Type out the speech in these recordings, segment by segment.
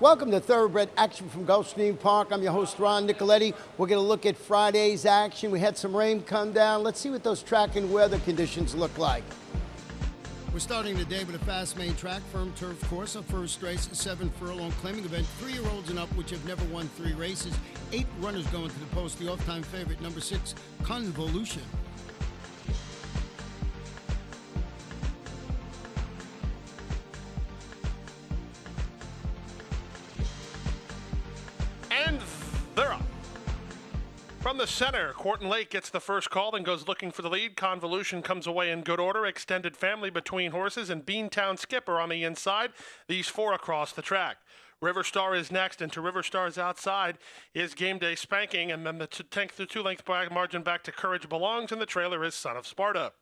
Welcome to Thoroughbred Action from Gulfstream Park. I'm your host, Ron Nicoletti. We're going to look at Friday's action. We had some rain come down. Let's see what those track and weather conditions look like. We're starting the day with a fast main track, firm turf course. Our first race, a 7-furlong claiming event. 3-year-olds and up, which have never won 3 races. 8 runners going to the post. The off-time favorite, number 6, Convolution. And they're up. From the center, Quarton Lake gets the first call and goes looking for the lead. Convolution comes away in good order. Extended Family between horses and Beantown Skipper on the inside. These 4 across the track. River Star is next, and to River Star's outside is Game Day Spanking, and then the 2-length margin back to Courage Belongs, and the trailer is Son of Sparta.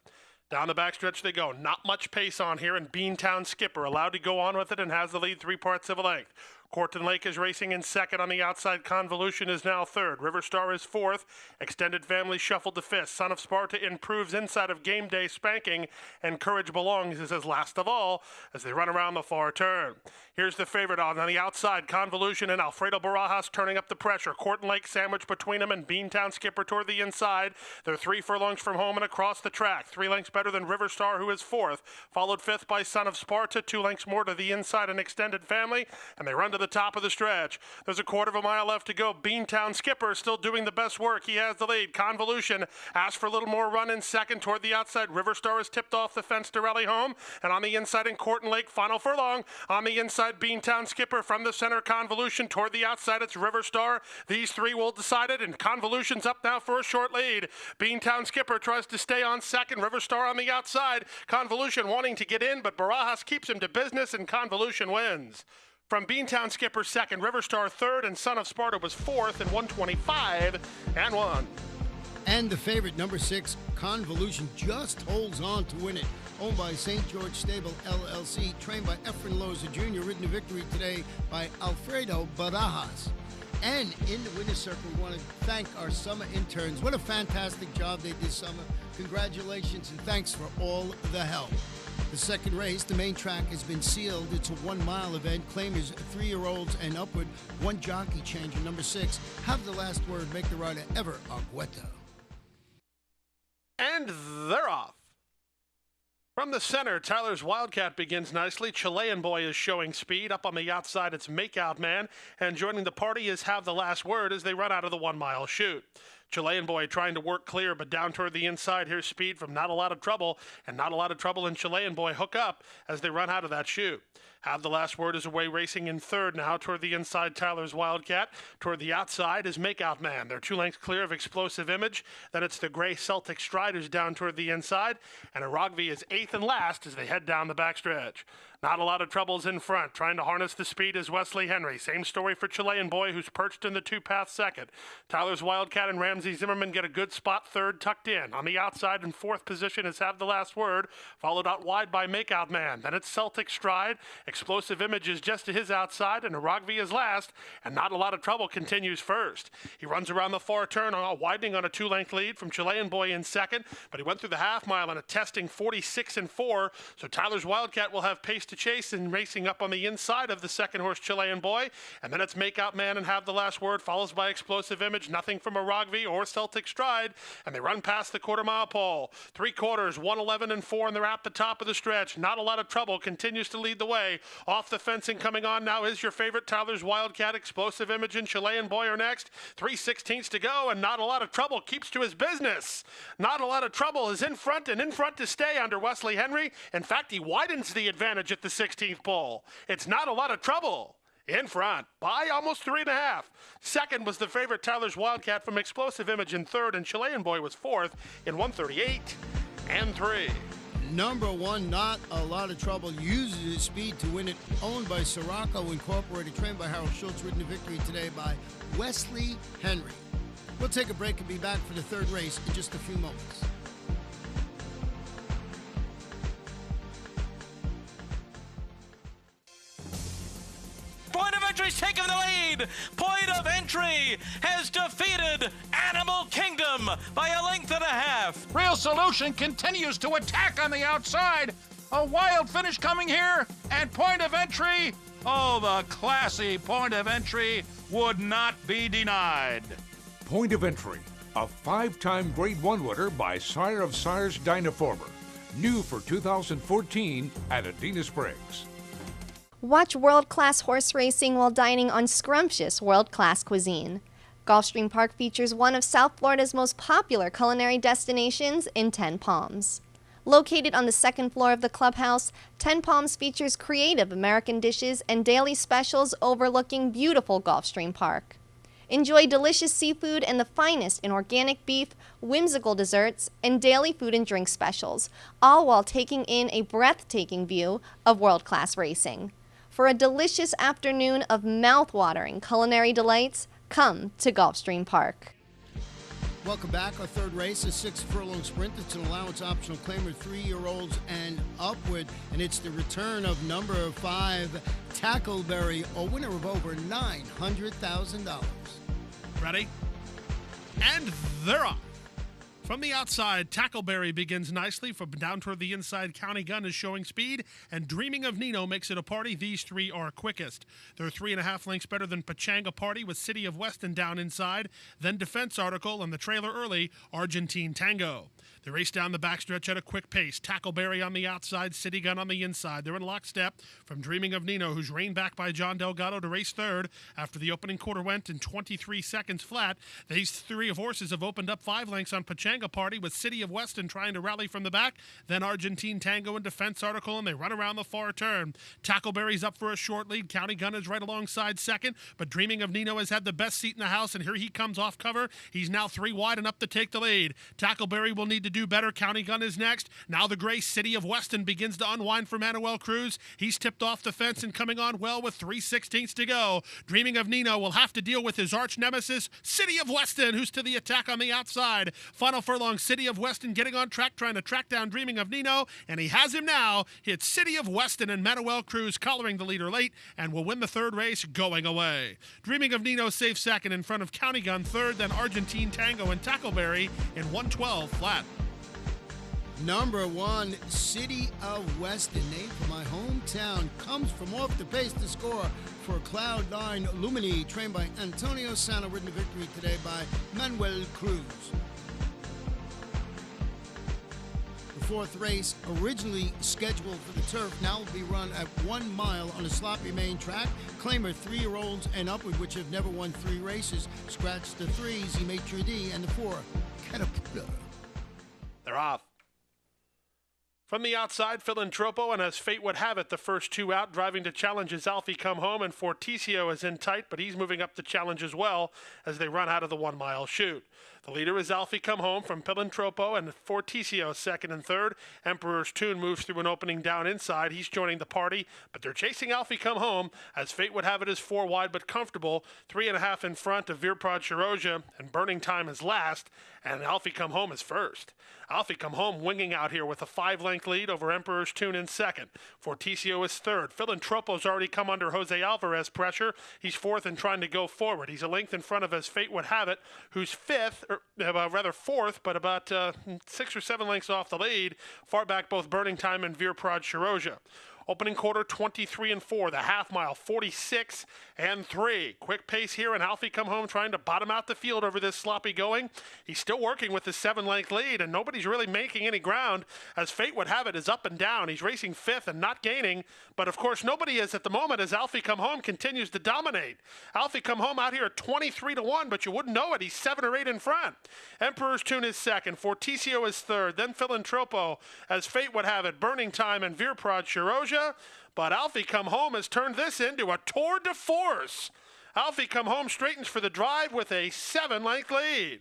Down the backstretch they go. Not much pace on here, and Beantown Skipper allowed to go on with it and has the lead 3/4 of a length. Quarton Lake is racing in second on the outside. Convolution is now third. River Star is fourth. Extended Family shuffled to fifth. Son of Sparta improves inside of Game Day Spanking, and Courage Belongs is his last of all as they run around the far turn. Here's the favorite on the outside. Convolution and Alfredo Barajas turning up the pressure. Quarton Lake sandwiched between them and Beantown Skipper toward the inside. They're 3 furlongs from home and across the track. 3 lengths better than River Star, who is fourth. Followed fifth by Son of Sparta. 2 lengths more to the inside and Extended Family, and they run to the top of the stretch. There's a 1/4 mile left to go. Beantown Skipper still doing the best work. He has the lead. Convolution asks for a little more run in second toward the outside. River Star is tipped off the fence to rally home, and on the inside in Quarton Lake, final furlong. On the inside, Beantown Skipper from the center. Convolution toward the outside. It's River Star. These 3 will decide it, and Convolution's up now for a short lead. Beantown Skipper tries to stay on second. River Star on the outside. Convolution wanting to get in, but Barajas keeps him to business, and Convolution wins. From Beantown Skipper second, River Star third, and Son of Sparta was fourth in 125-1. And the favorite, number 6, Convolution, just holds on to win it. Owned by St. George Stable, LLC, trained by Efren Loza Jr., ridden to victory today by Alfredo Barajas. And in the winner's circle, we want to thank our summer interns. What a fantastic job they did summer. Congratulations and thanks for all the help. The second race, the main track, has been sealed. It's a 1-mile event. Claimers 3-year-olds and upward. 1 jockey changer, number 6. Have the last word. Make the rider ever Argueta. And they're off. From the center, Tyler's Wildcat begins nicely. Chilean Boy is showing speed. Up on the outside, it's Makeout Man. And joining the party is Have the Last Word as they run out of the 1-mile chute. Chilean Boy trying to work clear, but down toward the inside, here's speed from Not a Lot of Trouble, and Not a Lot of Trouble and Chilean Boy hook up as they run out of that chute. Have the Last Word is away racing in third now toward the inside, Tyler's Wildcat. Toward the outside is Makeout Man. They're 2 lengths clear of Explosive Image. Then it's the Gray Celtic Striders down toward the inside, and Aragvi is 8th and last as they head down the backstretch. Not a Lot of Troubles in front. Trying to harness the speed is Wesley Henry. Same story for Chilean Boy, who's perched in the 2-path second. Tyler's Wildcat and Ramsey Zimmerman get a good spot third, tucked in. On the outside in fourth position is Have the Last Word, followed out wide by Makeout Man. Then it's Celtic Stride. Explosive Image is just to his outside, and Aragvi is last, and Not a Lot of Trouble continues first. He runs around the far turn, widening on a 2-length lead from Chilean Boy in second, but he went through the half mile on a testing 46-4, so Tyler's Wildcat will have pace to chase and racing up on the inside of the second horse, Chilean Boy, and then it's Makeout Man and Have the Last Word, follows by Explosive Image, nothing from Aragvi or Celtic Stride, and they run past the 1/4 mile pole. 3/4, 1:11-4, and they're at the top of the stretch. Not a Lot of Trouble continues to lead the way. Off the fencing coming on now is your favorite, Tyler's Wildcat. Explosive Image and Chilean Boy are next. 3/16 to go, and Not a Lot of Trouble keeps to his business. Not a Lot of Trouble is in front, and in front to stay under Wesley Henry. In fact, he widens the advantage at the 16th pole. It's Not a Lot of Trouble in front by almost 3.5. Second was the favorite, Tyler's Wildcat from Explosive Image in third, and Chilean Boy was fourth in 138-3. Number 1, Not a Lot of Trouble, uses his speed to win it. Owned by Sirocco Incorporated, trained by Harold Schultz, ridden to victory today by Wesley Henry. We'll take a break and be back for the third race in just a few moments. Point of Entry's taken the lead. Point of Entry has defeated Animal Kingdom by a length and a half. Real Solution continues to attack on the outside. A wild finish coming here, and point of entry. Oh, the classy point of entry would not be denied. Point of Entry, a 5-time Grade 1 winner by Sire of Sires Dynaformer. New for 2014 at Adena Springs. Watch world-class horse racing while dining on scrumptious world-class cuisine. Gulfstream Park features one of South Florida's most popular culinary destinations in 10 Palms. Located on the second floor of the clubhouse, 10 Palms features creative American dishes and daily specials overlooking beautiful Gulfstream Park. Enjoy delicious seafood and the finest in organic beef, whimsical desserts, and daily food and drink specials, all while taking in a breathtaking view of world-class racing. For a delicious afternoon of mouth-watering culinary delights, come to Gulfstream Park. Welcome back. Our third race, a 6-furlong sprint. It's an allowance optional claimer, 3-year-olds and upward. And it's the return of number 5, Tackleberry, a winner of over $900,000. Ready? And they're off. From the outside, Tackleberry begins nicely. From down toward the inside, County Gun is showing speed, and Dreaming of Nino makes it a party. These three are quickest. They're 3.5 lengths better than Pachanga Party, with City of Weston down inside, then Defense Article, and the trailer early, Argentine Tango. They race down the backstretch at a quick pace. Tackleberry on the outside, City Gun on the inside. They're in lockstep from Dreaming of Nino, who's reined back by John Delgado to race third after the opening quarter went in 23 seconds flat. These three of horses have opened up 5 lengths on Pachanga Party, with City of Weston trying to rally from the back, then Argentine Tango and Defense Article, and they run around the far turn. Tackleberry's up for a short lead. County Gun is right alongside second, but Dreaming of Nino has had the best seat in the house, and here he comes off cover. He's now 3 wide and up to take the lead. Tackleberry will need to do better. County Gun is next. Now the gray City of Weston begins to unwind for Manuel Cruz. He's tipped off the fence and coming on well with 3/16 to go. Dreaming of Nino will have to deal with his arch nemesis, City of Weston, who's to the attack on the outside. Final furlong, City of Weston getting on track, trying to track down Dreaming of Nino, and he has him now. It's City of Weston and Manuel Cruz collaring the leader late and will win the third race going away. Dreaming of Nino safe second in front of County Gun third, then Argentine Tango and Tackleberry in 1:12 flat. Number 1, City of Weston, named for my hometown, comes from off the pace to score for Cloud9 Lumini, trained by Antonio Sano, ridden to victory today by Manuel Cruz. The fourth race, originally scheduled for the turf, now will be run at 1 mile on a sloppy main track. Claimer 3-year-olds and upward, which have never won 3 races. Scratch the 3, Maitre D, and the 4, Caterpillar. They're off. From the outside, Philantropo, and as fate would have it, the first 2 out, driving to challenge is Alfie Come Home, and Forticio is in tight, but he's moving up the challenge as well as they run out of the 1-mile chute. The leader is Alfie Come Home from Philantropo, and Forticio second and third. Emperor's Tune moves through an opening down inside. He's joining the party, but they're chasing Alfie Come Home. As fate would have it, is 4 wide but comfortable. 3.5 in front of Virprod Shiroja, and Burning Time is last, and Alfie Come Home is first. Alfie Come Home winging out here with a 5-length lead over Emperor's Tune in second. Forticio is third. Philantropo's already come under Jose Alvarez pressure. He's fourth and trying to go forward. He's a length in front of As Fate Would Have It, who's fifth, rather fourth, but about 6 or 7 lengths off the lead. Far back both Burning Time and Virprod Shiroja. Opening quarter, 23-4. The half mile, 46-3. Quick pace here, and Alfie Come Home trying to bottom out the field over this sloppy going. He's still working with the 7-length lead, and nobody's really making any ground. As fate would have it, is up and down. He's racing fifth and not gaining, but of course nobody is at the moment as Alfie Come Home continues to dominate. Alfie Come Home out here at 23-1, but you wouldn't know it. He's 7 or 8 in front. Emperor's Tune is second. Forticio is third. Then Philantropo, as fate would have it, Burning Time and Virprod Shiroja. But Alfie Come Home has turned this into a tour de force. Alfie Come Home straightens for the drive with a 7-length lead.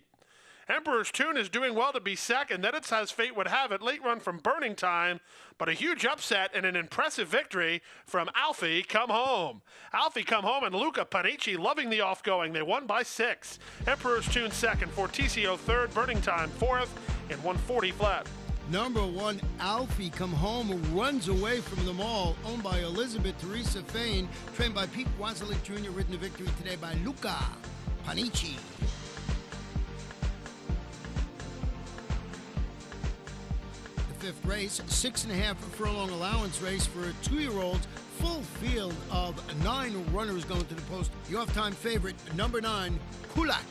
Emperor's Tune is doing well to be second. Then it's As Fate Would Have It. Late run from Burning Time, but a huge upset and an impressive victory from Alfie Come Home. Alfie Come Home and Luca Panici loving the off-going. They won by 6. Emperor's Tune second. Forticio third. Burning Time fourth in 140 flat. Number 1, Alfie Come Home runs away from them all, owned by Elizabeth Teresa Fain, trained by Pete Wazelik Jr., ridden to victory today by Luca Panici. The fifth race, 6.5 furlong allowance race for a 2-year-old. Full field of 9 runners going to the post. The off-time favorite, number 9, Kulak.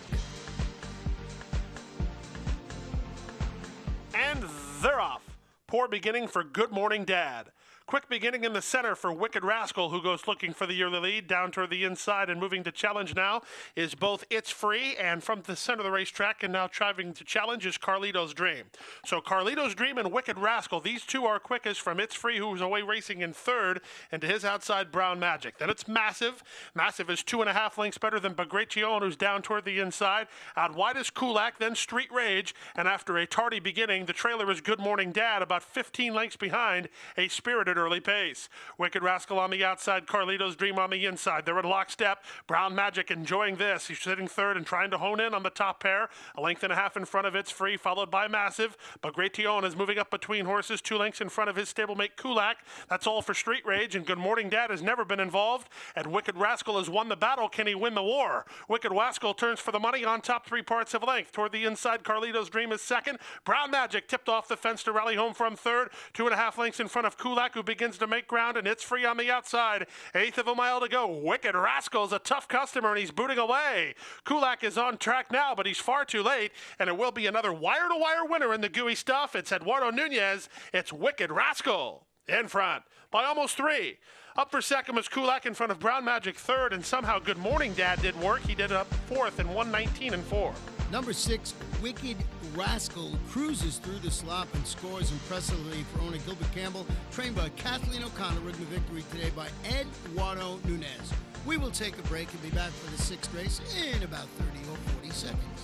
And they're off. Poor beginning for Good Morning Dad. Quick beginning in the center for Wicked Rascal, who goes looking for the yearly lead. Down toward the inside and moving to challenge now is both It's Free, and from the center of the racetrack and now driving to challenge is Carlito's Dream. So Carlito's Dream and Wicked Rascal, these two are quickest from It's Free, who's away racing in third, and to his outside Brown Magic. Then it's Massive. Massive is 2.5 lengths better than Bagration, who's down toward the inside. Out wide is Kulak, then Street Rage, and after a tardy beginning, the trailer is Good Morning Dad, about 15 lengths behind a spirited early pace. Wicked Rascal on the outside, Carlito's Dream on the inside. They're in lockstep. Brown Magic enjoying this. He's sitting third and trying to hone in on the top pair. 1.5 lengths in front of It's Free, followed by Massive. Bagration is moving up between horses, 2 lengths in front of his stablemate Kulak. That's all for Street Rage, and Good Morning Dad has never been involved. And Wicked Rascal has won the battle. Can he win the war? Wicked Rascal turns for the money on top 3 parts of length. Toward the inside, Carlito's Dream is second. Brown Magic tipped off the fence to rally home from third. 2.5 lengths in front of Kulak, who begins to make ground, and It's Free on the outside. 1/8 of a mile to go. Wicked Rascal's a tough customer, and he's booting away. Kulak is on track now, but he's far too late, and it will be another wire-to-wire winner in the gooey stuff. It's Eduardo Nunez. It's Wicked Rascal in front by almost 3. Up for second was Kulak in front of Brown Magic third, and somehow Good Morning Dad did work. He did it up fourth in 1:19 and 4. Number 6, Wicked Rascal, cruises through the slop and scores impressively for owner Gilbert Campbell, trained by Kathleen O'Connor, ridden to victory today by Eduardo Nunez. We will take a break and be back for the 6th race in about 30 or 40 seconds.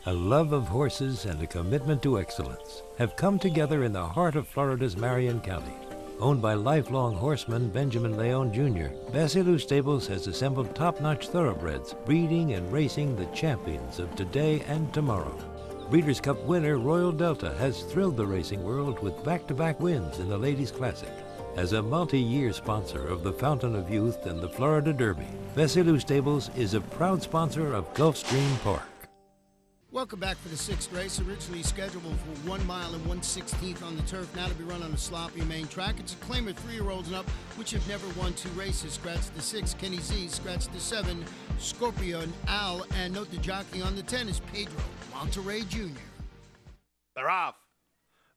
A love of horses and a commitment to excellence have come together in the heart of Florida's Marion County. Owned by lifelong horseman Benjamin Leon Jr., Basilou Stables has assembled top-notch thoroughbreds, breeding and racing the champions of today and tomorrow. Breeders' Cup winner Royal Delta has thrilled the racing world with back-to-back wins in the Ladies' Classic. As a multi-year sponsor of the Fountain of Youth and the Florida Derby, Basilou Stables is a proud sponsor of Gulfstream Park. Welcome back for the 6th race, originally scheduled for 1 mile and 1/16 on the turf, now to be run on a sloppy main track. It's a claim of 3-year-olds and up, which have never won 2 races. Scratch the 6, Kenny Z. Scratch the 7, Scorpion Al. And note the jockey on the 10 is Pedro Monterey Jr. They're off.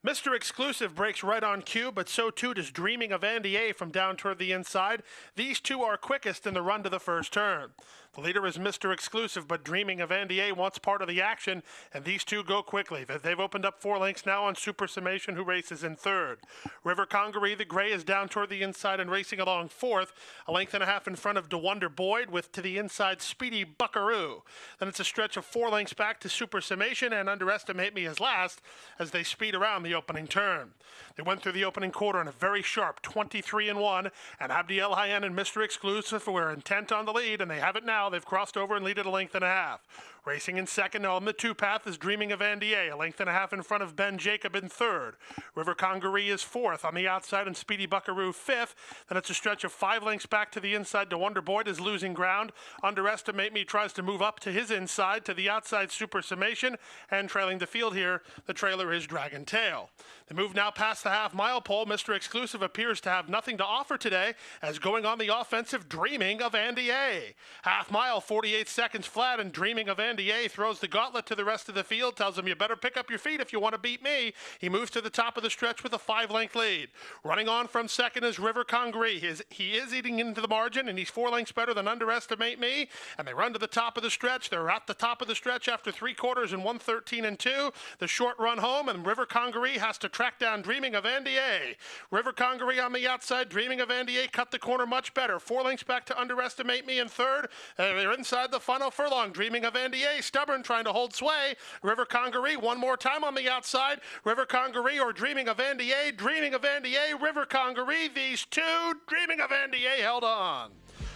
Mr. Exclusive breaks right on cue, but so too does Dreaming of Andy A from down toward the inside. These two are quickest in the run to the first turn. The leader is Mr. Exclusive, but Dreaming of Andy A wants part of the action, and these two go quickly. They've opened up 4 lengths now on Super Summation, who races in third. River Congaree, the gray, is down toward the inside and racing along fourth. 1.5 lengths in front of DeWonder Boyd, with to the inside Speedy Buckaroo. Then it's a stretch of 4 lengths back to Super Summation, and Underestimate Me is last as they speed around the opening turn. They went through the opening quarter in a very sharp 23-1, and Abdi El Hayen and Mr. Exclusive were intent on the lead, and they have it now. They've crossed over and lead at 1.5 lengths. Racing in second on the 2-path is Dreaming of Andy A, 1.5 lengths in front of Ben Jacob in third. River Congaree is fourth on the outside and Speedy Buckaroo fifth. Then it's a stretch of 5 lengths back to the inside. DeWonder Boyd is losing ground. Underestimate Me tries to move up to his inside to the outside Super Summation, and trailing the field here, the trailer is Dragon Tail. The move now past the half-mile pole. Mr. Exclusive appears to have nothing to offer today, as going on the offensive, Dreaming of Andy A. Half mile, 48 seconds flat, and Dreaming of Andy A throws the gauntlet to the rest of the field, tells him you better pick up your feet if you want to beat me. He moves to the top of the stretch with a 5-length lead. Running on from second is River Congaree. He is eating into the margin, and he's 4 lengths better than Underestimate Me, and they run to the top of the stretch. They're at the top of the stretch after 3 quarters in 1:13 and 2. The short run home, and River Congaree has to track down Dreaming of Andy A. River Congaree on the outside. Dreaming of Andy A cut the corner much better. 4 lengths back to Underestimate Me in third. They're inside the final furlong. Dreaming of Andy A, stubborn, trying to hold sway. River Congaree one more time on the outside. River Congaree or Dreaming of Andy A. Dreaming of Andy A, River Congaree. These two, Dreaming of Andy A, held on.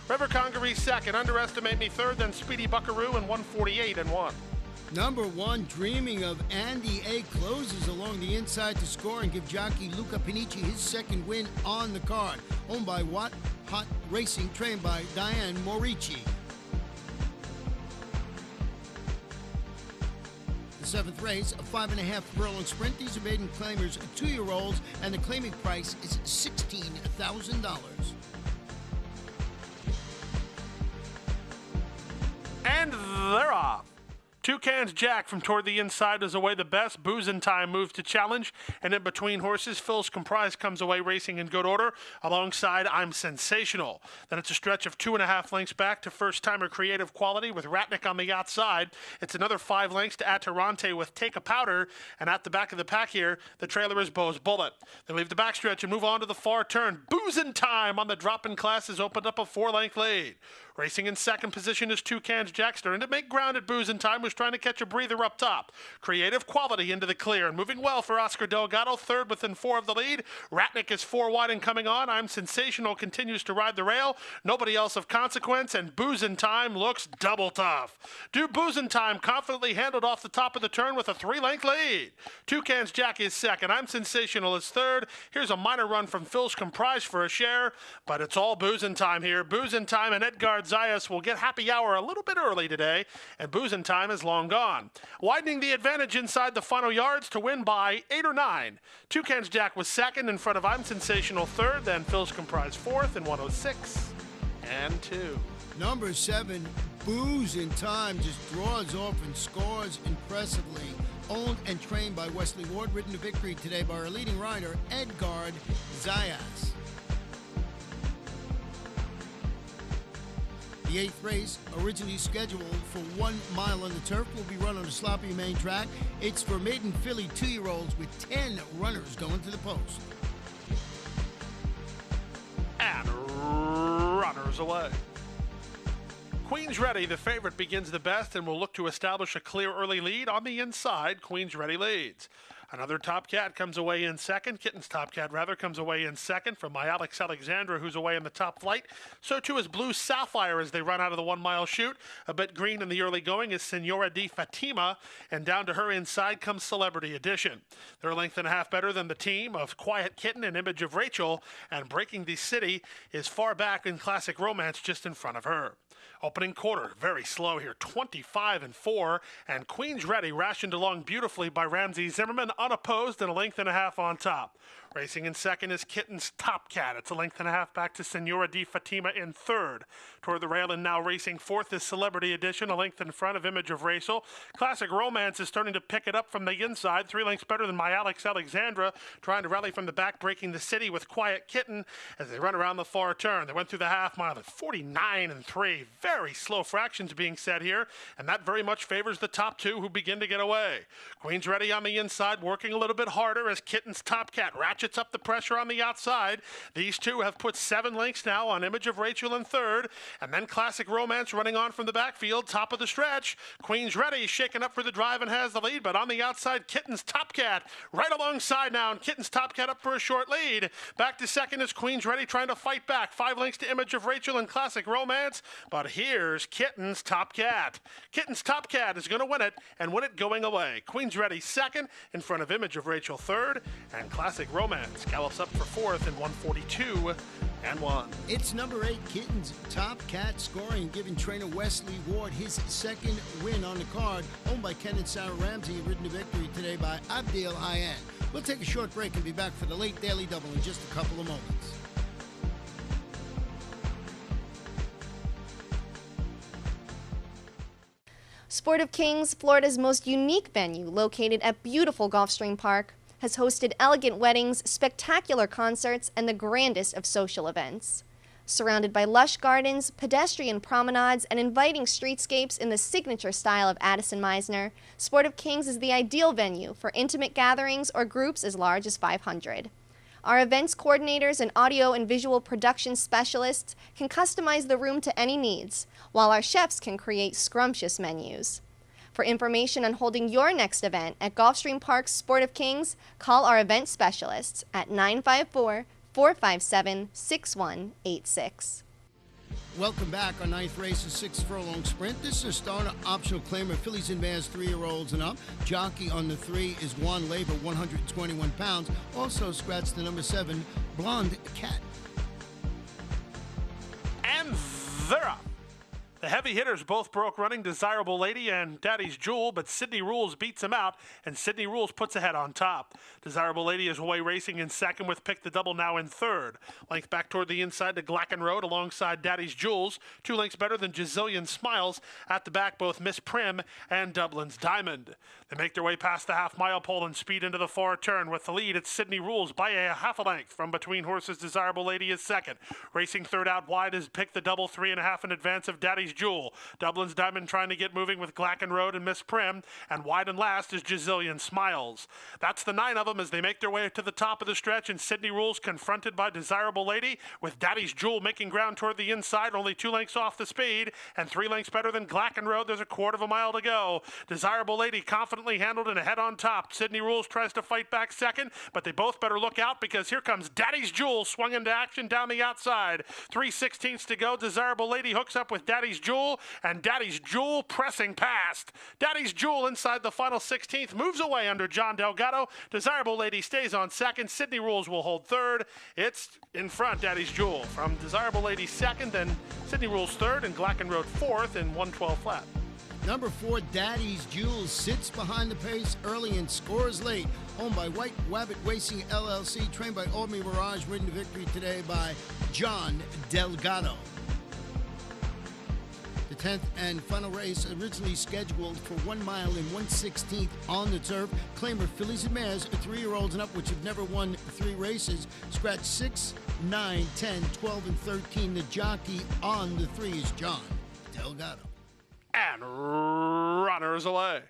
River Congaree second. Underestimate Me third. Then Speedy Buckaroo in 1:48 and 1. Number 1, Dreaming of Andy A, closes along the inside to score and give jockey Luca Panici his second win on the card. Owned by Watt Hot Racing, trained by Diane Morici. 7th race, a 5.5 furlong sprint. These are maiden claimers, 2-year-olds, and the claiming price is $16,000. And they're off. Toucan's Jack from toward the inside is away the best. Boozin' Time moves to challenge. And in between horses, Phil's Comprise comes away racing in good order. Alongside I'm Sensational. Then it's a stretch of 2.5 lengths back to first-timer Creative Quality with Ratnick on the outside. It's another 5 lengths to Atarante with Take a Powder. And at the back of the pack here, the trailer is Beau's Bullet. They leave the backstretch and move on to the far turn. Boozin' Time on the drop-in class has opened up a 4-length lead. Racing in second position is Toucan's Jack, starting to make ground at Boozin' Time, who's trying to catch a breather up top. Creative Quality into the clear and moving well for Oscar Delgado, third within 4 of the lead. Ratnick is 4 wide and coming on. I'm Sensational continues to ride the rail. Nobody else of consequence, and Boozin' Time looks double tough. Boozin' Time confidently handled off the top of the turn with a 3-length lead. Toucan's Jack is second. I'm Sensational is third. Here's a minor run from Phil's Comprise for a share, but it's all Boozin' Time here. Boozin' Time and Edgar Zayas will get happy hour a little bit early today, and Boozin' Time is long gone. Widening the advantage inside the final yards to win by 8 or 9. Toucan's Jack was second in front of I'm Sensational third, then Phil's Comprise fourth in 106 and 2. Number 7, Boozin' Time, just draws off and scores impressively. Owned and trained by Wesley Ward, ridden to victory today by our leading rider, Edgar Zayas. The 8th race, originally scheduled for 1 mile on the turf, will be run on a sloppy main track. It's for maiden filly 2-year-olds with 10 runners going to the post. And runners away. Queen's Ready, the favorite, begins the best and will look to establish a clear early lead. On the inside, Queen's Ready leads. Another Top Cat comes away in second. Kitten's Top Cat, rather, comes away in second from my Alex Alexandra, who's away in the top flight. So, too, is Blue Sapphire as they run out of the 1-mile chute. A bit green in the early going is Senora di Fatima, and down to her inside comes Celebrity Edition. They're a length and a half better than the team of Quiet Kitten and Image of Rachel, and Breaking the City is far back in Classic Romance just in front of her. Opening quarter, very slow here, 25-4, and Queen's Ready rationed along beautifully by Ramsey Zimmerman, unopposed and a length and a half on top. Racing in second is Kitten's Top Cat. It's a length and a half back to Senora di Fatima in third. Toward the rail and now racing fourth is Celebrity Edition, a length in front of Image of Rachel. Classic Romance is starting to pick it up from the inside, 3 lengths better than my Alex Alexandra, trying to rally from the back, Breaking the City with Quiet Kitten as they run around the far turn. They went through the half mile at 49-3. Very slow fractions being set here, and that very much favors the top 2 who begin to get away. Queen's Ready on the inside, working a little bit harder as Kitten's Top Cat ratchets up the pressure on the outside. These two have put 7 lengths now on Image of Rachel in third, and then Classic Romance running on from the backfield, top of the stretch. Queen's Ready shaking up for the drive and has the lead, but on the outside, Kitten's Top Cat right alongside now, and Kitten's Top Cat up for a short lead. Back to second is Queen's Ready trying to fight back. 5 lengths to Image of Rachel and Classic Romance, but here's Kitten's Top Cat. Kitten's Top Cat is going to win it, and win it going away. Queen's Ready second in front of Image of Rachel third, and Classic Romance gallops up for fourth in 142-1. It's number 8, Kitten's Top Cat, scoring, giving trainer Wesley Ward his second win on the card. Owned by Ken and Sarah Ramsey, ridden to victory today by Abdil Ayan. We'll take a short break and be back for the late Daily Double in just a couple of moments. Sport of Kings, Florida's most unique venue, located at beautiful Gulfstream Park, has hosted elegant weddings, spectacular concerts, and the grandest of social events. Surrounded by lush gardens, pedestrian promenades, and inviting streetscapes in the signature style of Addison Meisner, Sport of Kings is the ideal venue for intimate gatherings or groups as large as 500. Our events coordinators and audio and visual production specialists can customize the room to any needs, while our chefs can create scrumptious menus. For information on holding your next event at Gulfstream Park's Sport of Kings, call our event specialists at 954-457-6186. Welcome back. Our 9th race is 6 furlong sprint. This is a starter optional claimer, fillies and mares 3-year-olds and up. Jockey on the 3 is Juan Labor, 121 pounds. Also scratch the number 7, Blonde Cat. And they're up. The heavy hitters both broke running, Desirable Lady and Daddy's Jewel, but Sydney Rules beats them out, and Sydney Rules puts ahead on top. Desirable Lady is away racing in second with Pick the Double now in third. Length back toward the inside to Glacken Road alongside Daddy's Jewels. 2 lengths better than Gazillion Smiles. At the back, both Miss Prim and Dublin's Diamond. They make their way past the half-mile pole and speed into the far turn. With the lead, it's Sydney Rules by a half a length. From between horses, Desirable Lady is second. Racing third out wide is Pick the Double, 3.5 in advance of Daddy's Jewel. Dublin's Diamond trying to get moving with Glacken Road and Miss Prim. And wide and last is Gazillion Smiles. That's the 9 of them as they make their way to the top of the stretch, and Sydney Rules confronted by Desirable Lady, with Daddy's Jewel making ground toward the inside, only 2 lengths off the speed, and 3 lengths better than Glacken Road. There's a quarter of a mile to go. Desirable Lady confidently handled and ahead on top. Sydney Rules tries to fight back second, but they both better look out because here comes Daddy's Jewel swung into action down the outside. 3/16 to go. Desirable Lady hooks up with Daddy's Jewel, and Daddy's Jewel pressing past. Daddy's Jewel inside the final 16th moves away under John Delgado. Desirable Lady stays on second. Sydney Rules will hold third. It's in front, Daddy's Jewel. From Desirable Lady second, then Sydney Rules third, and Glacken Road fourth in 1:12 flat. Number 4, Daddy's Jewel, sits behind the pace early and scores late. Owned by White Wabbit Racing LLC, trained by Albany Mirage, ridden to victory today by John Delgado. The 10th and final race, originally scheduled for 1 mile and 1/16 on the turf. Claimer fillies and mares, 3-year-olds and up, which have never won 3 races. Scratch 6, 9, 10, 12, and 13. The jockey on the 3 is John Delgado. And runners away.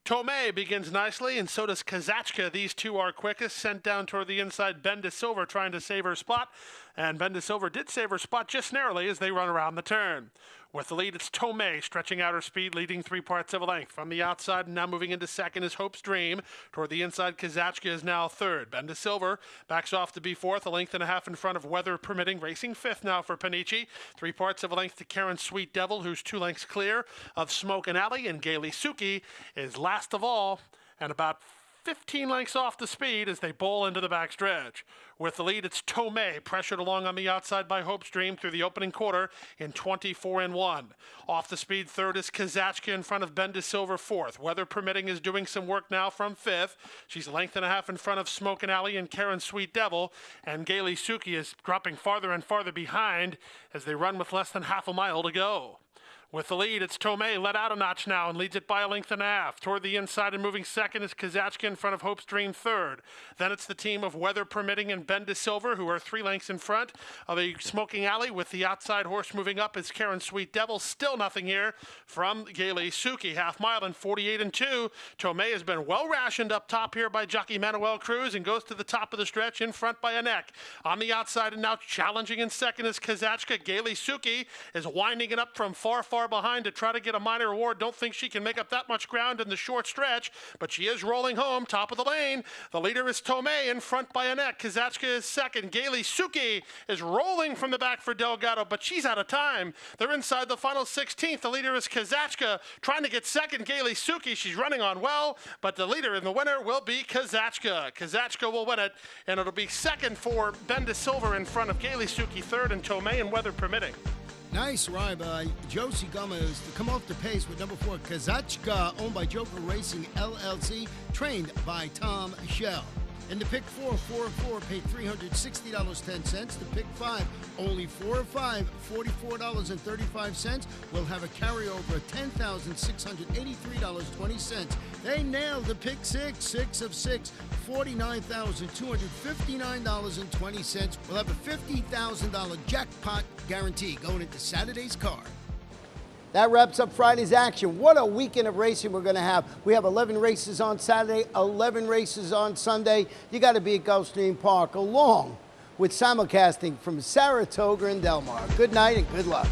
Tomei begins nicely, and so does Kazachka. These two are quickest. Sent down toward the inside, Ben De Silver trying to save her spot. And Ben De Silver did save her spot just narrowly as they run around the turn. With the lead, it's Tomei stretching out her speed, leading 3 parts of a length. From the outside, and now moving into second is Hope's Dream. Toward the inside, Kazachka is now third. Ben De Silver backs off to be fourth, a length and a half in front of Weather Permitting. Racing fifth now for Panichi. 3 parts of a length to Karen Sweet Devil, who's 2 lengths clear of Smoke and Alley. And Gaily Suki is last of all, and about 15 lengths off the speed as they bowl into the backstretch. With the lead, it's Tomei, pressured along on the outside by Hope's Dream through the opening quarter in 24-1. Off the speed, third is Kazachka in front of Ben De Silver, fourth. Weather Permitting is doing some work now from fifth. She's a length and a half in front of Smoke and Alley and Karen Sweet Devil, and Gaily Suki is dropping farther and farther behind as they run with less than half a mile to go. With the lead, it's Tomei, let out a notch now and leads it by a length and a half. Toward the inside and moving second is Kazachka in front of Hope's Dream third. Then it's the team of Weather Permitting and Ben De Silver, who are 3 lengths in front of a Smoking Alley. With the outside horse moving up is Karen Sweet Devil. Still nothing here from Gaily Suki. Half mile in 48-2. Tomei has been well rationed up top here by jockey Manuel Cruz and goes to the top of the stretch in front by a neck. On the outside and now challenging in second is Kazachka. Gaily Suki is winding it up from far behind to try to get a minor award. Don't think she can make up that much ground in the short stretch, but she is rolling home, top of the lane. The leader is Tomei in front by a neck. Kazachka is second. Gaily Suki is rolling from the back for Delgado, but she's out of time. They're inside the final 16th. The leader is Kazachka trying to get second. Gaily Suki, she's running on well, but the leader and the winner will be Kazachka. Kazachka will win it, and it'll be second for Ben De Silver in front of Gaily Suki, third, and Tomei and Weather Permitting. Nice ride by Josie Gomez to come off the pace with number 4, Kazachka, owned by Joker Racing LLC, trained by Tom Shell. In the pick 4, 4 of 4 paid $360.10. The pick 5, only 4 of 5, $44.35. We'll have a carryover of $10,683.20. They nailed the pick 6, 6 of 6, $49,259.20. We'll have a $50,000 jackpot guarantee going into Saturday's card. That wraps up Friday's action. What a weekend of racing we're going to have. We have 11 races on Saturday, 11 races on Sunday. You got to be at Gulfstream Park along with simulcasting from Saratoga and Del Mar. Good night and good luck.